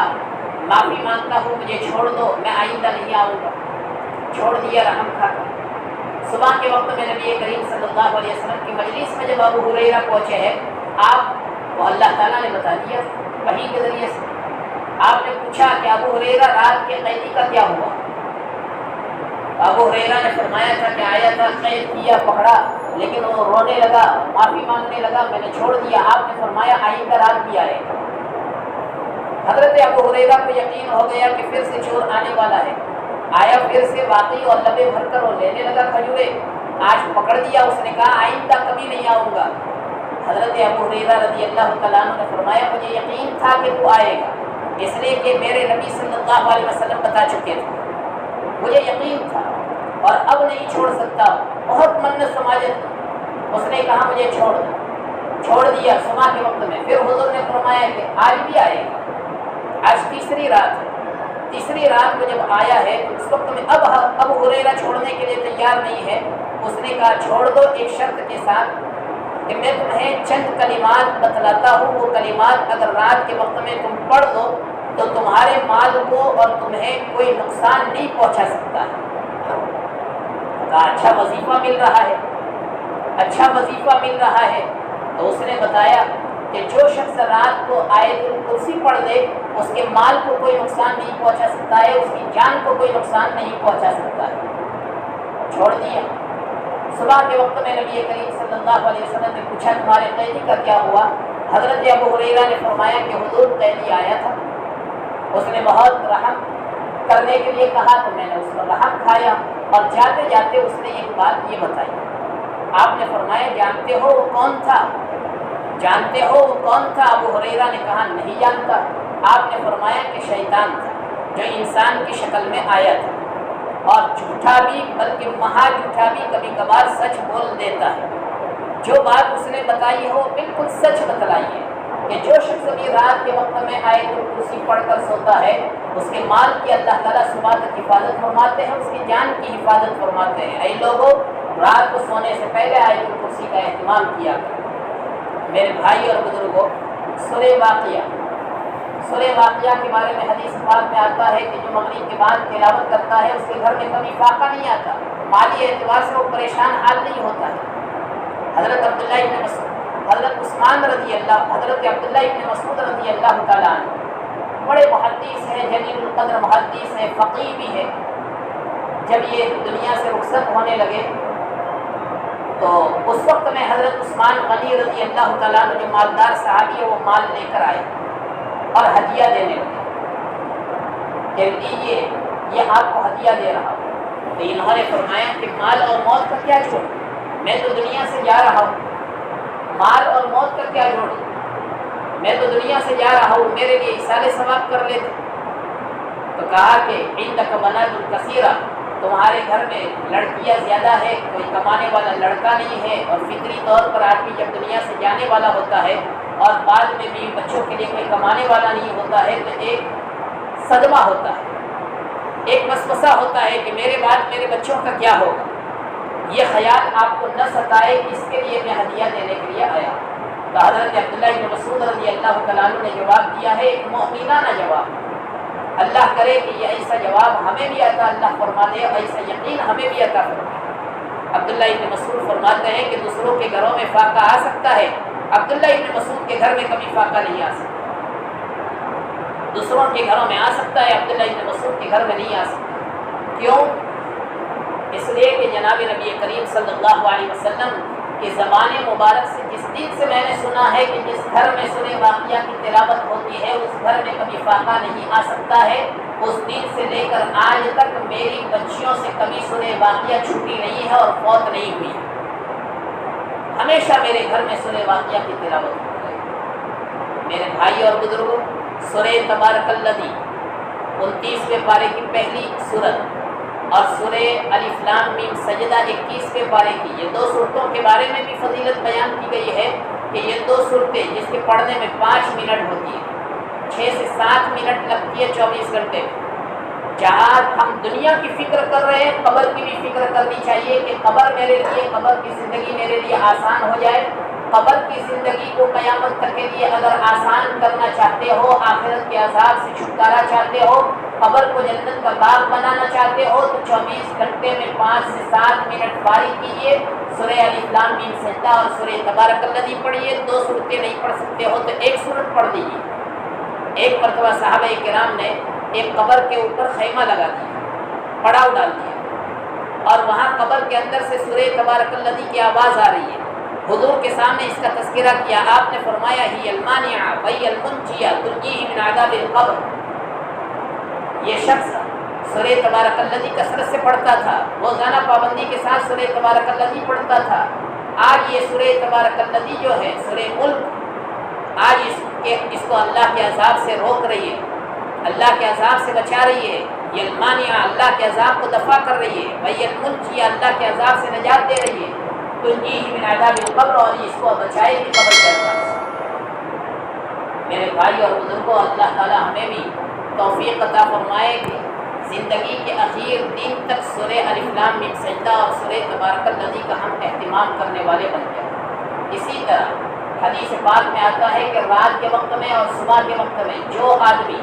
Speaker 2: معافی مانگتا ہوں، مجھے چھوڑ دو، میں آئندہ نہیں آؤں گا۔ چھوڑ دیا رحم کھا کر۔ صبح کے وقت میں نبی کریم صلی اللہ علیہ وسلم کی مجلس میں جب ابو ہریرہ پہنچے ہیں، آپ کو اللہ تعالیٰ نے بتا دیا وحی کے ذریعے سے۔ آپ نے پوچھا کہ ابو ہریرہ رات کے قیدی کا کیا ہوا؟ ابو ہریرہ نے فرمایا تھا کہ آیا تھا، قید کیا، پکڑا، لیکن وہ رونے لگا، معافی مانگنے لگا، میں نے چھوڑ دیا۔ آپ نے فرمایا آئندہ رات بھی آئے گا۔ حضرت ابو ہریرہ کو یقین ہو گیا کہ پھر سے چور آنے والا ہے۔ آیا پھر سے واقعی اور لبے بھر کر وہ لینے لگا کھجوریں۔ آج پکڑ دیا، اس نے کہا آئندہ کبھی نہیں آؤں گا۔ حضرت ابو ہریرہ رضی اللہ تعالیٰ عنہ نے فرمایا مجھے یقین تھا کہ تو آئے گا، اس لیے کہ میرے نبی صلی اللہ علیہ وسلم بتا چکے تھے، مجھے یقین تھا اور اب نہیں چھوڑ سکتا، بہت منت سماجت۔ اس نے کہا مجھے چھوڑ دو، چھوڑ دیا صبح کے وقت میں۔ پھر حضور نے فرمایا کہ آج بھی آئے گا، آج تیسری رات ہے۔ تیسری رات کو جب آیا ہے تو اس وقت میں اب ہریرہ چھوڑنے کے لیے تیار نہیں ہے۔ اس نے کہا چھوڑ دو ایک شرط کے ساتھ کہ میں تمہیں چند کلمات بتلاتا ہوں، وہ کلمات اگر رات کے وقت میں تم پڑھ دو تو تمہارے مال کو اور تمہیں کوئی نقصان نہیں پہنچا سکتا ہے۔ کہا اچھا وظیفہ مل رہا ہے، اچھا وظیفہ مل رہا ہے۔ تو اس نے بتایا کہ جو شخص رات کو آیت الکرسی پڑھ لے اس کے مال کو کوئی نقصان نہیں پہنچا سکتا ہے، اس کی جان کو کوئی نقصان نہیں پہنچا سکتا ہے۔ چھوڑ دیا۔ صبح کے وقت میں نبی کریم صلی اللہ علیہ وسلم نے پوچھا تمہارے قیدی کا کیا ہوا؟ حضرت ابو ہریرہ نے فرمایا کہ حضور قیدی آیا تھا، اس نے بہت رحم کرنے کے لیے کہا تو میں نے اس پر رحم کھایا، اور جاتے جاتے اس نے ایک بات یہ بتائی۔ آپ نے فرمایا جانتے ہو وہ کون تھا؟ جانتے ہو وہ کون تھا؟ ابو ہریرہ نے کہا نہیں جانتا۔ آپ نے فرمایا کہ شیطان تھا جو انسان کی شکل میں آیا تھا، اور جھوٹا بھی بلکہ مہا جھوٹا بھی کبھی کبھار سچ بول دیتا ہے۔ جو بات اس نے بتائی ہو بالکل سچ بتلائی ہے کہ جو شخص بھی رات کے وقت میں آیت الکرسی پڑھ کر سوتا ہے اس کے مال کی اللہ تعالیٰ صبح تک حفاظت فرماتے ہیں، اس کی جان کی حفاظت فرماتے ہیں۔ اے لوگوں، رات کو سونے سے پہلے آیت الکرسی کا اہتمام کیا کریں۔ میرے بھائی اور بزرگوں، سورہ واقعہ کے بارے میں حدیث پاک میں آتا ہے کہ جو مغرب کے بعد تلاوت کرتا ہے اس کے گھر میں کبھی فاقہ نہیں آتا، مالی اعتبار سے وہ پریشان حال نہیں ہوتا ہے۔ حضرت عبداللہ ابن مسعود، حضرت عثمان رضی اللہ، حضرت عبداللہ ابن مسعود رضی اللہ تعالیٰ عنہ بڑے محدث ہیں، جلیل القدر محدث ہیں، فقیہ بھی ہے۔ جب یہ دنیا سے رخصت ہونے لگے تو اس وقت میں حضرت عثمان غنی رضی اللہ تعالیٰ عنہ جو مالدار صحابی ہے وہ مال لے کر آئے اور ہدیہ دینے لگے کہ لیجیے یہ آپ کو ہدیہ دے رہا ہوں۔ تو انہوں نے فرمایا کہ مال اور موت کا کیا جوڑ، میں تو دنیا سے جا رہا ہوں، مال اور موت کا کیا جوڑ، میں تو دنیا سے جا رہا ہوں، میرے لیے ایصال ثواب کر لیتے۔ تو کہا کہ عندک بنات کثیرہ، تمہارے گھر میں لڑکیاں زیادہ ہے، کوئی کمانے والا لڑکا نہیں ہے، اور فطری طور پر آدمی جب دنیا سے جانے والا ہوتا ہے اور بعد میں بھی بچوں کے لیے کوئی کمانے والا نہیں ہوتا ہے تو ایک صدمہ ہوتا ہے، ایک وسوسہ ہوتا ہے کہ میرے بعد میرے بچوں کا کیا ہوگا۔ یہ خیال آپ کو نہ ستائے، اس کے لیے میں ہدیہ دینے کے لیے آیا۔ تو حضرت عبداللہ بن مسعود رضی اللہ تعالیٰ عنہ نے جواب دیا ہے، ایک مؤمنانہ جواب۔ اللہ کرے کہ یہ ایسا جواب ہمیں بھی عطا اللہ فرما دے، اور ایسا یقین ہمیں بھی عطا فرما۔ عبداللہ ابن مسعود فرماتے ہیں کہ دوسروں کے گھروں میں فاقہ آ سکتا ہے، عبداللہ ابن مسعود کے گھر میں کبھی فاقہ نہیں آ سکتا۔ دوسروں کے گھروں میں آ سکتا ہے، عبداللہ ابن مسعود کے گھر میں نہیں آ سکتا۔ کیوں؟ اس لیے کہ جناب نبی کریم صلی اللہ علیہ وسلم کے زبان مبارک سے جس دن سے میں نے سنا ہے کہ جس گھر میں سورہ واقعہ کی تلاوت ہوتی ہے اس گھر میں کبھی فاقہ نہیں آ سکتا ہے، اس دن سے لے کر آج تک میری بچیوں سے کبھی سورہ واقعہ چھٹی نہیں ہے اور فوت نہیں ہوئی ہے۔ ہمیشہ میرے گھر میں سورہ واقعہ کی تلاوت ہوتی ہے۔ میرے بھائی اور بزرگوں، سورہ تبارک الذی 29ویں پارے کی پہلی سورت اور سورہ الف لام میم سجدہ 21ویں پارے کی، یہ دو صورتوں کے بارے میں بھی فضیلت بیان کی گئی ہے کہ یہ دو صورتیں جس کے پڑھنے میں 5 منٹ ہوتی ہے، 6 سے 7 منٹ لگتی ہے 24 گھنٹے میں۔ جہاں ہم دنیا کی فکر کر رہے ہیں قبر کی بھی فکر کرنی چاہیے کہ قبر میرے لیے، قبر کی زندگی میرے لیے آسان ہو جائے۔ قبر کی زندگی کو قیامت تک کے لیے اگر آسان کرنا چاہتے ہو، آخرت کے عذاب سے چھٹکارا چاہتے ہو، قبر کو جنت کا باغ بنانا چاہتے ہو تو 24 گھنٹے میں 5 سے 7 منٹ فارغ کیجیے، سورہ الف لام میم سجدہ اور سورہ تبارک الذی پڑھیے۔ 2 صورتیں نہیں پڑھ سکتے ہو تو 1 صورت پڑھ لیجیے۔ ایک مرتبہ صحابہ کرام نے ایک قبر کے اوپر خیمہ لگا دیا، پڑاؤ ڈال دیا، اور وہاں قبر کے اندر سے سورہ تبارک الذی کی آواز آ رہی ہے۔ حضور کے سامنے اس کا تذکرہ کیا، آپ نے فرمایا ہی المانعہ وہی المنجیہ تنجیہ من عذاب القبر۔ یہ شخص سورہ تبارک الذی کثرت سے پڑھتا تھا، روزانہ پابندی کے ساتھ سورہ تبارک الذی پڑھتا تھا۔ آج یہ سورہ تبارک الذی جو ہے سورہ ملک، آج اس کو اللہ کے عذاب سے روک رہی ہے، اللہ کے عذاب سے بچا رہی ہے۔ یہ المانعہ اللہ کے عذاب کو دفع کر رہی ہے، وہی المنجیہ اللہ کے عذاب سے نجات دے رہی ہے، تنجیہ من عذاب القبر، اور اس کو بچائے گی قبر کے عذاب سے۔ میرے بھائی اور بزرگوں، اللہ تعالی ہمیں بھی توفیق عطا فرمائے کہ زندگی کے اخیر دن تک سورہ الف لام میم سجدہ اور سورہ تبارک الذی کا ہم اہتمام کرنے والے بن جائیں۔ اسی طرح حدیث پاک میں آتا ہے کہ رات کے وقت میں اور صبح کے وقت میں جو آدمی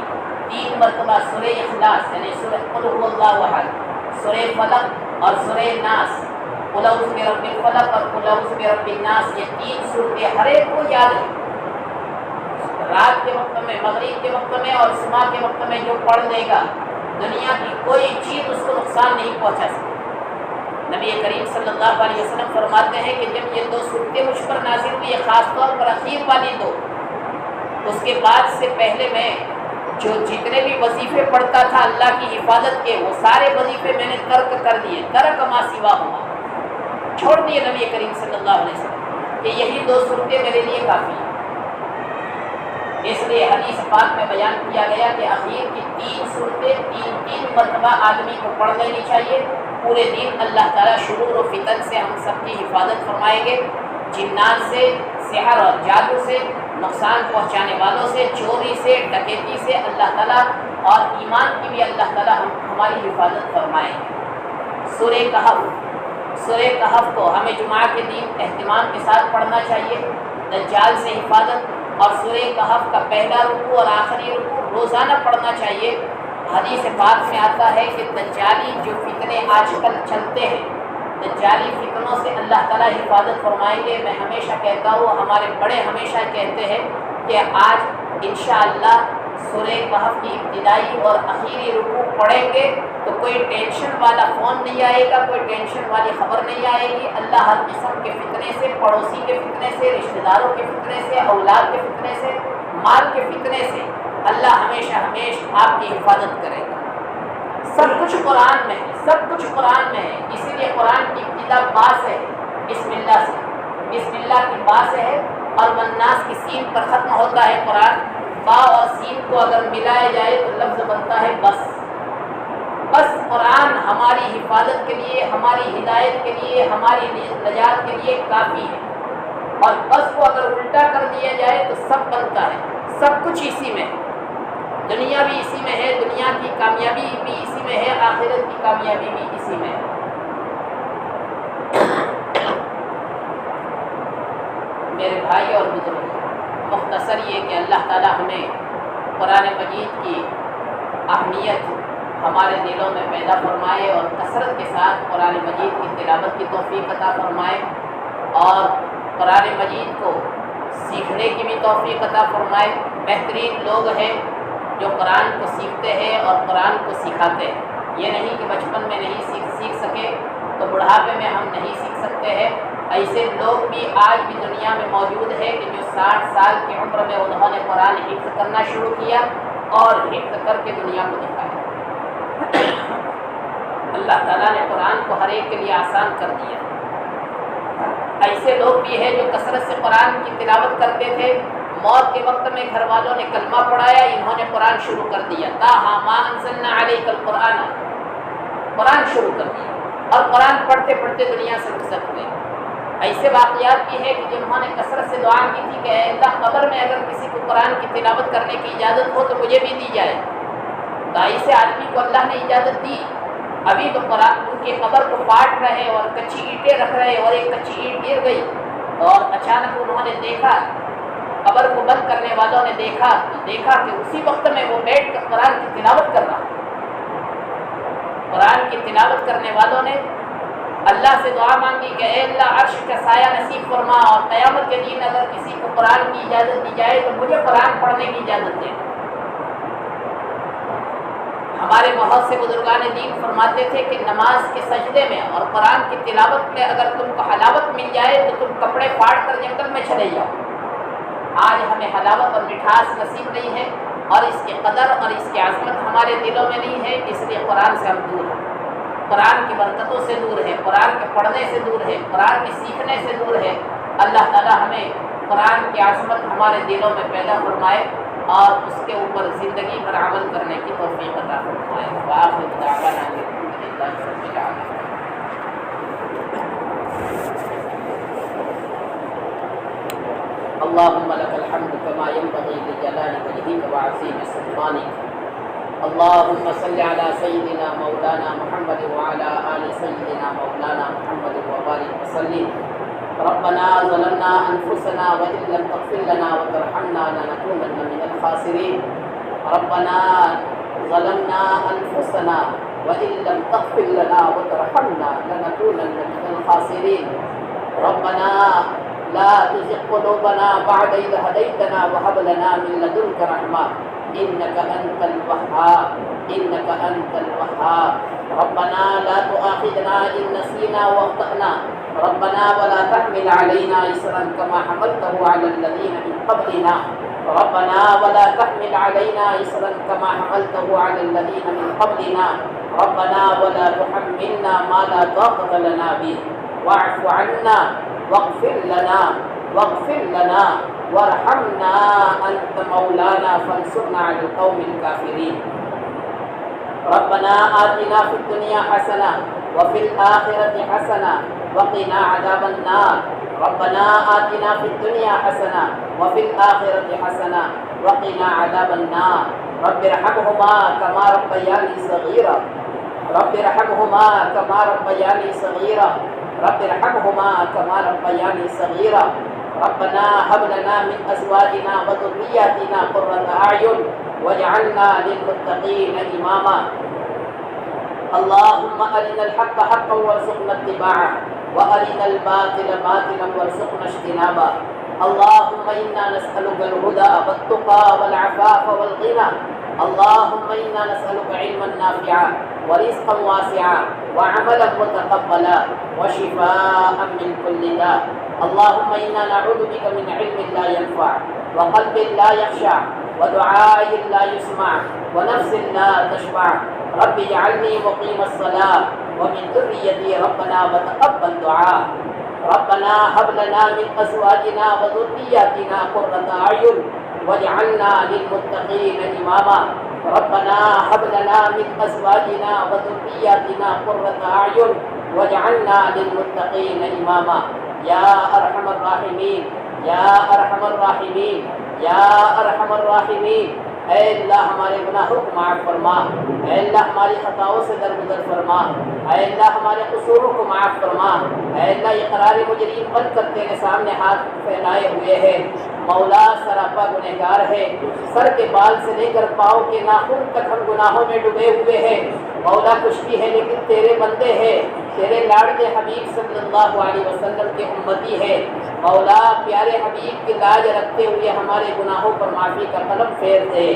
Speaker 2: 3 مرتبہ سورہ اخلاص یعنی سورہ قل هو اللہ احد، سورہ فلق اور سورہ ناس، قل اعوذ برب الفلق اور قل اعوذ برب الناس، یہ 3 صورتیں ہر ایک کو یاد ہے، رات کے وقت میں، مغرب کے وقت میں اور صبح کے وقت میں جو پڑھ لے گا دنیا کی کوئی چیز اس کو نقصان نہیں پہنچا سکتی۔ نبی کریم صلی اللہ علیہ وسلم فرماتے ہیں کہ جب یہ 2 صورتیں مجھ پر نازل ہوئی، خاص طور پر اخیر والی 2، اس کے بعد سے پہلے میں جو جتنے بھی وظیفے پڑھتا تھا اللہ کی حفاظت کے، وہ سارے وظیفے میں نے ترک کر دیے، ترک ما سوا ہوا، چھوڑ دیے نبی کریم صلی اللہ علیہ وسلم کہ یہی 2 صورتیں میرے لیے کافی ہیں۔ اس لیے حدیث پاک میں بیان کیا گیا کہ اخیر کی 3 صورتیں 3 مرتبہ آدمی کو پڑھ لینی چاہیے، پورے دن اللہ تعالیٰ شرور و فتن سے ہم سب کی حفاظت فرمائیں گے، جنات سے، سحر اور جادو سے، نقصان پہنچانے والوں سے، چوری سے، ڈکیتی سے اللہ تعالیٰ، اور ایمان کی بھی اللہ تعالیٰ ہماری حفاظت فرمائیں گے۔ سورہ کہف کو ہمیں جمعہ کے دن اہتمام کے ساتھ پڑھنا چاہیے، دجال سے حفاظت، اور سورہ کہف کا پہلا رکوع اور آخری رکوع روزانہ پڑھنا چاہیے۔ حدیث پاک میں آتا ہے کہ دجالی جو فتنے آج کل چلتے ہیں، دجالی فتنوں سے اللہ تعالیٰ حفاظت فرمائیں گے۔ میں ہمیشہ کہتا ہوں، ہمارے بڑے ہمیشہ کہتے ہیں کہ آج انشاءاللہ سورہ کہف کی ابتدائی اور آخری رکوع پڑھیں گے تو کوئی ٹینشن والا فون نہیں آئے گا، کوئی ٹینشن والی خبر نہیں آئے گی۔ اللہ ہر قسم کے فتنے سے، پڑوسی کے فتنے سے، رشتہ داروں کے فتنے سے، اولاد کے فتنے سے، مال کے فتنے سے اللہ ہمیشہ آپ کی حفاظت کرے گا۔ سب کچھ قرآن میں ہے، سب کچھ قرآن میں ہے، اسی لیے قرآن کی ابتدا با سے ہے، بسم اللہ سے، بسم اللہ کی با سے ہے، اور والناس کی سین پر ختم ہوتا ہے قرآن۔ با اور سین کو اگر ملایا جائے تو لفظ بنتا ہے بس۔ بس قرآن ہماری حفاظت کے لیے، ہماری ہدایت کے لیے، ہماری نجات کے لیے کافی ہے، اور بس کو اگر الٹا کر دیا جائے تو سب بنتا ہے۔ سب کچھ اسی میں ہے، دنیا بھی اسی میں ہے، دنیا کی کامیابی بھی اسی میں ہے، آخرت کی کامیابی بھی اسی میں ہے۔ میرے بھائی اور بزرگ، مختصر یہ کہ اللہ تعالیٰ ہمیں قرآن مجید کی اہمیت ہمارے دلوں میں پیدا فرمائے، اور کثرت کے ساتھ قرآن مجید کی تلاوت کی توفیق عطا فرمائے، اور قرآن مجید کو سیکھنے کی بھی توفیق عطا فرمائے۔ بہترین لوگ ہیں جو قرآن کو سیکھتے ہیں اور قرآن کو سکھاتے ہیں۔ یہ نہیں کہ بچپن میں نہیں سیکھ سکے تو بڑھاپے میں ہم نہیں سیکھ سکتے ہیں۔ ایسے لوگ بھی آج بھی دنیا میں موجود ہیں کہ جو 60 سال کی عمر میں انہوں نے قرآن حفظ کرنا شروع کیا اور حفظ کر کے دنیا کو دکھایا۔ اللہ تعالیٰ نے قرآن کو ہر ایک کے لیے آسان کر دیا۔ ایسے لوگ بھی ہیں جو کثرت سے قرآن کی تلاوت کرتے تھے، موت کے وقت میں گھر والوں نے کلمہ پڑھایا، انہوں نے قرآن شروع کر دیا، تاہا ما انزلنا علیک القرآن، قرآن شروع کر دیا، اور قرآن پڑھتے پڑھتے دنیا سے رخصت ہوئے۔ ایسے واقعات بھی ہے کہ جنہوں نے کثرت سے دعا کی تھی کہ اے اللہ قبر میں اگر کسی کو قرآن کی تلاوت کرنے کی اجازت ہو تو مجھے بھی دی جائے، تو ایسے آدمی کو اللہ نے اجازت دی۔ ابھی تو قرآن ان کی قبر کو کاٹ رہے اور کچی اینٹیں رکھ رہے، اور ایک کچی اینٹ گر گئی اور اچانک انہوں نے دیکھا، قبر کو بند کرنے والوں نے دیکھا کہ اسی وقت میں وہ بیٹھ کر قرآن کی تلاوت کر رہا۔ قرآن کی تلاوت کرنے والوں نے اللہ سے دعا مانگی کہ اے اللہ عرش کا سایہ نصیب فرما، اور قیامت کے دن اگر کسی کو قرآن کی اجازت دی جائے تو مجھے قرآن پڑھنے کی اجازت دے۔ ہمارے بہت سے بزرگان دین فرماتے تھے کہ نماز کے سجدے میں اور قرآن کی تلاوت میں اگر تم کو حلاوت مل جائے تو تم کپڑے پھاڑ کر جنگل میں چلے جاؤ۔ آج ہمیں حلاوت اور مٹھاس نصیب نہیں ہے، اور اس کی قدر اور اس کی عظمت ہمارے دلوں میں نہیں ہے، اس لیے قرآن سے ہم دور ہیں، قرآن کی برکتوں سے دور ہے، قرآن کے پڑھنے سے دور ہے، قرآن کے سیکھنے سے دور ہے۔ اللہ تعالیٰ ہمیں قرآن کی عظمت ہمارے دلوں میں پیدا فرمائے اور اس کے اوپر زندگی پر عمل کرنے کی توفیق عطا فرمائے۔ وآخر دعوانا الحمدللہ رب العالمین۔ اللهم لك الحمد كما ينبغي لجلال وجهك وعظيم سلطانك۔ اللهم صل على سيدنا مولانا محمد وعلى آل سيدنا مولانا محمد وبارك وسلم۔ ربنا ظلمنا أنفسنا وإن لم تغفر لنا وترحمنا لنكونن من الخاسرين۔ ربنا ظلمنا أنفسنا وإن لم تغفر لنا وترحمنا لنكونن من الخاسرين۔ ربنا لا تزغ قلوبنا بعد إذ هديتنا وهب لنا من لدنك رحمة إنك أنت الوهاب إنك أنت الوهاب ربنا لا تؤاخذنا إن نسينا وأخطأنا ربنا ولا تحمل علينا إصرا كما حملته على الذين من قبلنا ربنا ولا تحمل علينا إصرا كما حملته على الذين من قبلنا ربنا ولا تحملنا ما لا طاقة لنا به واعف عنا واغفر لنا وارحمنا أنت مولانا فانصرنا على القوم الكافرين ربنا آتنا في الدنيا حسنة وفي الآخرة حسنة وقنا عذاب النار ربنا آتنا في الدنيا حسنة وفي الآخرة حسنة وقنا عذاب النار رب ارحمهما كما ربياني صغيرا رب ارحمهما كما ربياني صغيرا رب ارحمهما كما ربياني صغيرا ربنا هب لنا من أزواجنا وذرياتنا قرة أعين واجعلنا للمتقين إماما اللهم أرنا الحق حقا وارزقنا اتباعه وأرنا الباطل باطلا وارزقنا اجتنابه اللهم إنا نسألك الهدى والتقى والعفاف والغنى اللهم إنا نسألك علما نافعا ورزقا واسعا وعملا متقبلا وشفاء من كل داء اللهم إنا نعوذ بك من علم لا ينفع وقلب لا يخشع ودعاء لا يسمع ونفس لا تشبع رب اجعلني مقيم الصلاة ومن ذريتي ربنا وتقبل دعاء ربنا هب لنا من أزواجنا وذرياتنا قرة أعين واجعلنا للمتقين إماما ربنا هب لنا من أزواجنا وذرياتنا قرة أعين واجعلنا للمتقين إماما يا أرحم الراحمين يا أرحم الراحمين یا ارحم الراحمین اے اللہ ہمارے گناہوں کو معاف فرما اے اللہ ہماری خطاؤں سے درگزر فرما اے اللہ ہمارے قصوروں کو معاف فرما اے اللہ اقرار مجرم بن کر تیرے سامنے ہاتھ پھیلائے ہوئے ہیں مولا سراپا گنہگار ہے سر کے بال سے لے کر پاؤں کے ناخن تک ہم گناہوں میں ڈوبے ہوئے ہیں مولا کچھ بھی ہے لیکن تیرے بندے ہیں تیرے لاڈلے حبیب صلی اللہ علیہ وسلم کے امتی ہے مولا پیارے حبیب کی لاج رکھتے ہوئے ہمارے گناہوں پر معافی کا قلم پھیر دے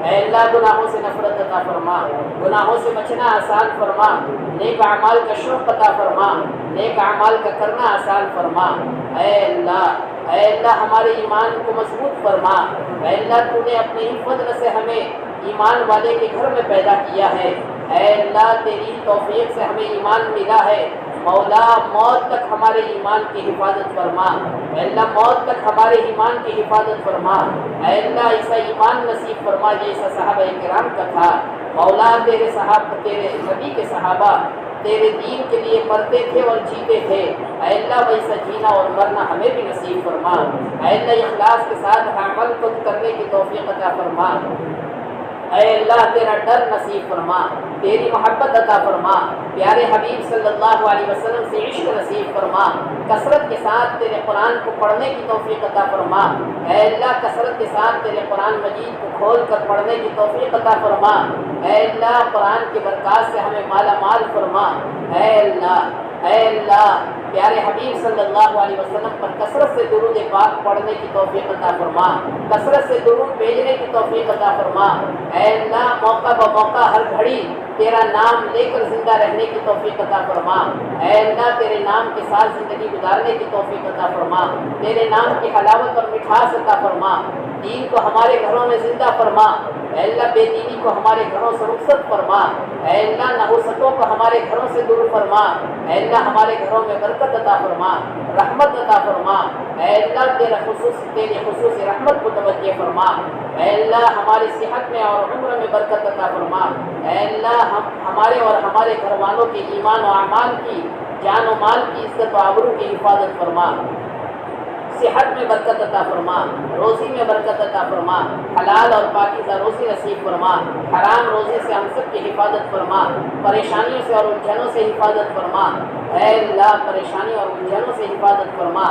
Speaker 2: اے اللہ گناہوں سے نفرت عطا فرما گناہوں سے بچنا آسان فرما نیک اعمال کا شوق عطا فرما نیک اعمال کا کرنا آسان فرما اے اللہ ہمارے ایمان کو مضبوط فرما اے اللہ تو نے اپنے ہی فضل سے ہمیں ایمان والے کے گھر میں پیدا کیا ہے اے اللہ تیری توفیق سے ہمیں ایمان ملا ہے مولا موت تک ہمارے ایمان کی حفاظت فرما اے اللہ موت تک ہمارے ایمان کی حفاظت فرما اے اللہ ایسا ایمان نصیب فرما جیسا صحابہ کرام کا تھا مولا تیرے نبی کے صحابہ تیرے دین کے لیے مرتے تھے اور جیتے تھے اے اللہ ویسا جینا اور مرنا ہمیں بھی نصیب فرما اے اللہ اخلاص کے ساتھ عمل خود کرنے کی توفیق عطا فرما اے اللہ تیرا ڈر نصیب فرما تیری محبت عطا فرما پیارے حبیب صلی اللہ علیہ وسلم سے عشق نصیب فرما کثرت کے ساتھ تیرے قرآن کو پڑھنے کی توفیق عطا فرما اے اللہ کثرت کے ساتھ تیرے قرآن مجید کو کھول کر پڑھنے کی توفیق عطا فرما اے اللہ قرآن کی برکات سے ہمیں مالا مال فرما اے اللہ پیارے حبیب صلی اللہ علیہ وسلم پر کثرت سے درود پاک پڑھنے کی توفیق عطا فرما کثرت سے درود بھیجنے کی توفیق عطا فرما اے اللہ موقع بموقع ہر گھڑی تیرا نام لے کر زندہ رہنے کی توفیق عطا فرما اے اللہ تیرے نام کے ساتھ زندگی گزارنے کی توفیق عطا فرما تیرے نام کی حلاوت اور مٹھاس عطا فرما دین کو ہمارے گھروں میں زندہ فرما اے اللہ بے دینی کو ہمارے گھروں سے رخصت فرما اے اللہ نحوستوں کو ہمارے گھروں سے دور فرما اے اللہ ہمارے گھروں میں برکت عطا فرما رحمت عطا فرما اے اللہ تیری خصوصی رحمت کو توجہ فرما اے اللہ ہماری صحت میں اور عمر میں برکت عطا فرما اے اللہ ہمارے اور ہمارے گھر والوں کے ایمان و اعمال کی جان و مال کی عزت و آبرو کی حفاظت فرما صحت میں برکت عطا فرما روزی میں برکت عطا فرما حلال اور پاکیزہ روزی نصیب فرما حرام روزی سے ہم سب کی حفاظت فرما پریشانیوں سے اور الجھنوں سے حفاظت فرما اے اللہ پریشانی اور الجھنوں سے حفاظت فرما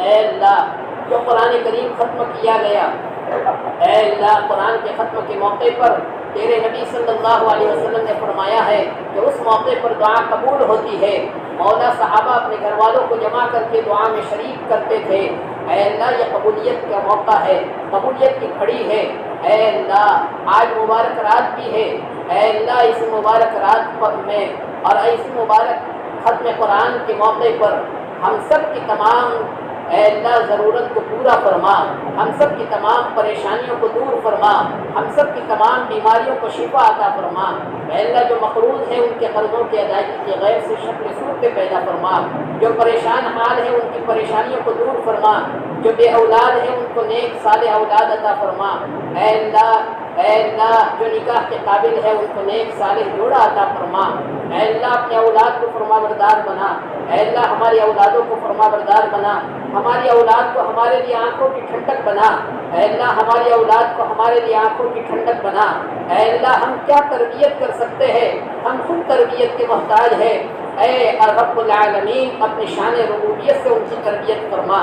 Speaker 2: اے اللہ جو قرآن کریم ختم کیا گیا اے اللہ قرآن کے ختم کے موقع پر تیرے نبی صلی اللہ علیہ وسلم نے فرمایا ہے کہ اس موقع پر دعا قبول ہوتی ہے مولا صحابہ اپنے گھر والوں کو جمع کر کے دعا میں شریک کرتے تھے۔ اے اللہ یہ قبولیت کا موقع ہے، قبولیت کی گھڑی ہے۔ اے اللہ آج مبارک رات بھی ہے، اے اللہ اس مبارک رات پر میں اور اس مبارک ختم قرآن کے موقع پر ہم سب کی تمام اے اللہ ضرورت کو پورا فرما، ہم سب کی تمام پریشانیوں کو دور فرما، ہم سب کی تمام بیماریوں کو شفا عطا فرما۔ اے اللہ جو مقروض ہیں ان کے قرضوں کی ادائیگی کے غیر سے شکل صورت پیدا فرما، جو پریشان حال ہیں ان کی پریشانیوں کو دور فرما، جو بے اولاد ہیں ان کو نیک صالح اولاد عطا فرما۔ اے اللہ جو نکاح کے قابل ہے ان کو نیک صالح جوڑا عطا فرما۔ اے اللہ اپنے اولاد کو فرما بردار بنا، اے اللہ ہماری اولادوں کو فرما بردار بنا، ہماری اولاد کو ہمارے لیے آنکھوں کی ٹھنڈک بنا۔ اے اللہ ہماری اولاد کو ہمارے لیے آنکھوں کی ٹھنڈک بنا۔ اے اللہ ہم کیا تربیت کر سکتے ہیں، ہم خود تربیت کے محتاج ہیں۔ اے رب العالمین اپنی شان ربوبیت سے ان کی تربیت فرما،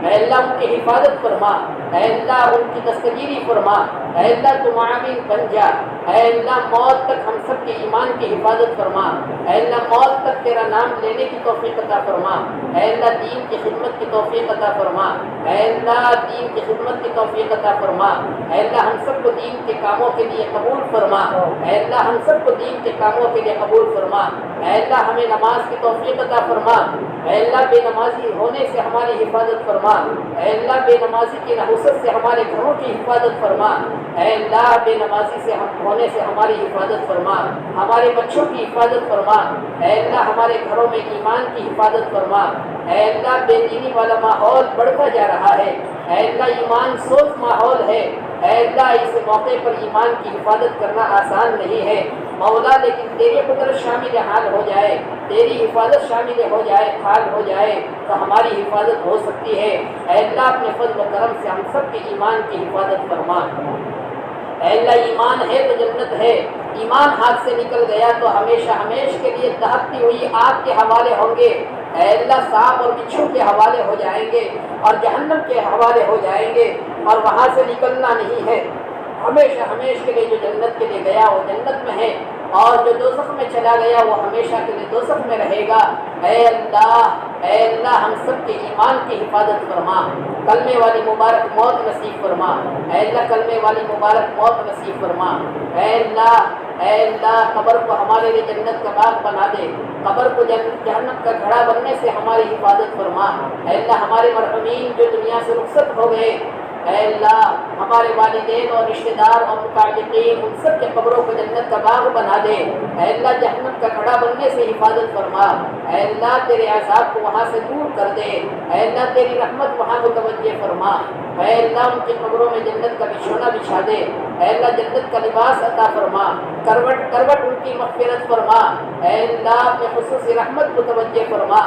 Speaker 2: اے اللہ ان کی حفاظت فرما، اے اللہ ان کی دستگیری فرما، اے اللہ تو معاون بن جا۔ اے اللہ موت تک ہم سب کے ایمان کی حفاظت فرما، اے اللہ موت تک تیرا نام لینے کی توفیق عطا فرما، اے اللہ دین کی خدمت کی توفیق عطا فرما، اے اللہ دین کی خدمت کی توفیق عطا فرما، اے اللہ ہم سب کو دین کے کاموں کے لیے قبول فرما، اے اللہ ہم سب کو دین کے کاموں کے لیے قبول فرما، اے اللہ ہمیں نماز کی توفیق عطا فرما، اے اللہ بے نمازی ہونے سے ہماری حفاظت فرما، اے اللہ بے نمازی کی نحوست سے ہمارے گھروں کی حفاظت فرما، اے اللہ بے نمازی سے ہونے سے ہماری حفاظت فرما، ہمارے بچوں کی حفاظت فرما، اے اللہ ہمارے گھروں میں ایمان کی حفاظت فرما، اے اللہ بے دینی والا ماحول بڑھتا جا رہا ہے، اے اللہ ایمان سوز ماحول ہے، اے اللہ اس موقع پر ایمان کی حفاظت کرنا آسان نہیں ہے مولا، لیکن تیری قدرت شامل حال ہو جائے، تیری حفاظت شامل ہو جائے، حال ہو جائے تو ہماری حفاظت ہو سکتی ہے۔ اے اللہ اپنے فضل و کرم سے ہم سب کے ایمان کی حفاظت فرما۔ اے اللہ ایمان ہے تو جنت ہے، ایمان ہاتھ سے نکل گیا تو ہمیشہ ہمیشہ کے لیے دہکتی ہوئی آگ کے حوالے ہوں گے۔ اے اللہ سانپ اور بچھو کے حوالے ہو جائیں گے اور جہنم کے حوالے ہو جائیں گے اور وہاں سے نکلنا نہیں ہے۔ ہمیشہ ہمیشہ کے لیے جو جنت کے لیے گیا وہ جنت میں ہے اور جو دوزخ میں چلا گیا وہ ہمیشہ کے لیے دوزخ میں رہے گا۔ اے اللہ ہم سب کے ایمان کی حفاظت فرما، کلمے والی مبارک موت نصیب فرما، اے اللہ کلمے والی مبارک موت نصیب فرما۔ اے اللہ قبر کو ہمارے لیے جنت کا باغ بنا دے، قبر کو جہنم کا گھڑا بننے سے ہماری حفاظت فرما۔ اے اللہ ہمارے مرحومین جو دنیا سے رخصت ہو گئے، اے اللہ ہمارے والدین اور رشتہ دار اور متعلقین ان سب کے قبروں کو جنت کا باغ بنا دے۔ اے اللہ جہنم کا گھڑا بننے سے حفاظت فرما، اے اللہ تیرے عذاب کو وہاں سے دور کر دے، اے اللہ تیری رحمت وہاں متوجہ فرما۔ اے اللہ ان کی قبروں میں جنت کا بچھونا بچھا دے، اے اللہ جنت کا لباس عطا فرما، کروٹ کروٹ ان کی مغفرت فرما، اے اللہ اپنے خصوصی رحمت متوجہ فرما۔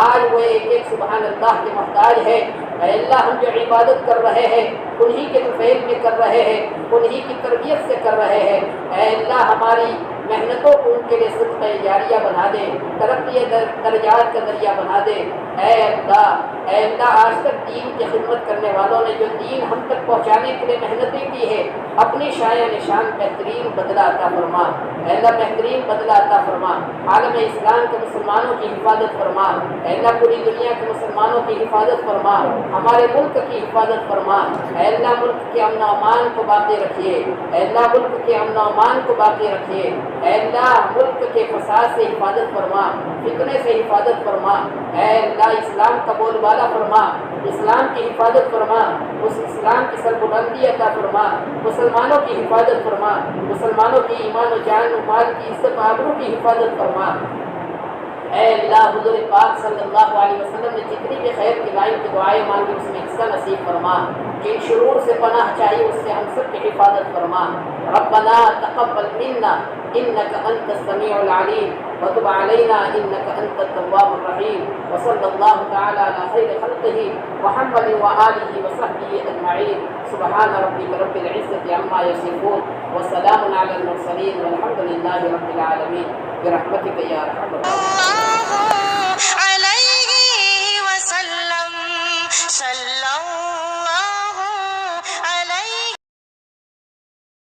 Speaker 2: آج وہ ایک ایک سبحان اللہ کے محتاج ہے، اے اللہ ہم جو عبادت کر رہے ہیں انہی کے طفیل میں کر رہے ہیں، انہی کی تربیت سے کر رہے ہیں، اے اللہ ہماری محنتوں کو ان کے لیے صدقہ جاریہ بنا دے، ترقی درجات کا ذریعہ بنا دے۔ اے اللہ آج تک دین کی خدمت کرنے والوں نے جو دین ہم تک پہنچانے کے لیے محنتیں کی ہے اپنی شایع نشان بہترین بدلہ عطا فرما، اے اللہ بہترین بدلہ عطا فرما۔ عالم اسلام کے مسلمانوں کی حفاظت فرما، اے اللہ پوری دنیا کے مسلمانوں کی حفاظت فرما، ہمارے ملک کی حفاظت فرما، اے اللہ ملک کے امن و امان کو باقی رکھیے، اے اللہ ملک کے امن و امان کو باقی رکھیے، اے اللہ ملک کے فساد سے حفاظت فرما، فتنے سے حفاظت فرما، اے اللہ اسلام کا بول بالا فرما، اسلام کی حفاظت فرما، اس اسلام کی سربلندی عطا فرما، مسلمانوں کی حفاظت فرما، مسلمانوں کی ایمان و جان و مال کی عزت و آبرو کی حفاظت فرما۔ اے اللہ حضور پاک صلی اللہ علیہ وسلم نے جتنی بھی خیر کی لائن کی دعائیں مانگی اس میں حصہ نصیب فرما، جن شرور سے پناہ چاہیے اس سے ہم سب کی حفاظت فرما۔ ربنا تقبل منا انك انت السميع العليم وتب علينا انك انت التواب الرحيم، وصلى الله تعالى على خير خلقه محمد وآله وصحبه اجمعين، سبحان ربك رب العزة عما يصفون وسلام على المرسلين والحمد لله رب العالمين برحمتك يا ارحم الراحمين۔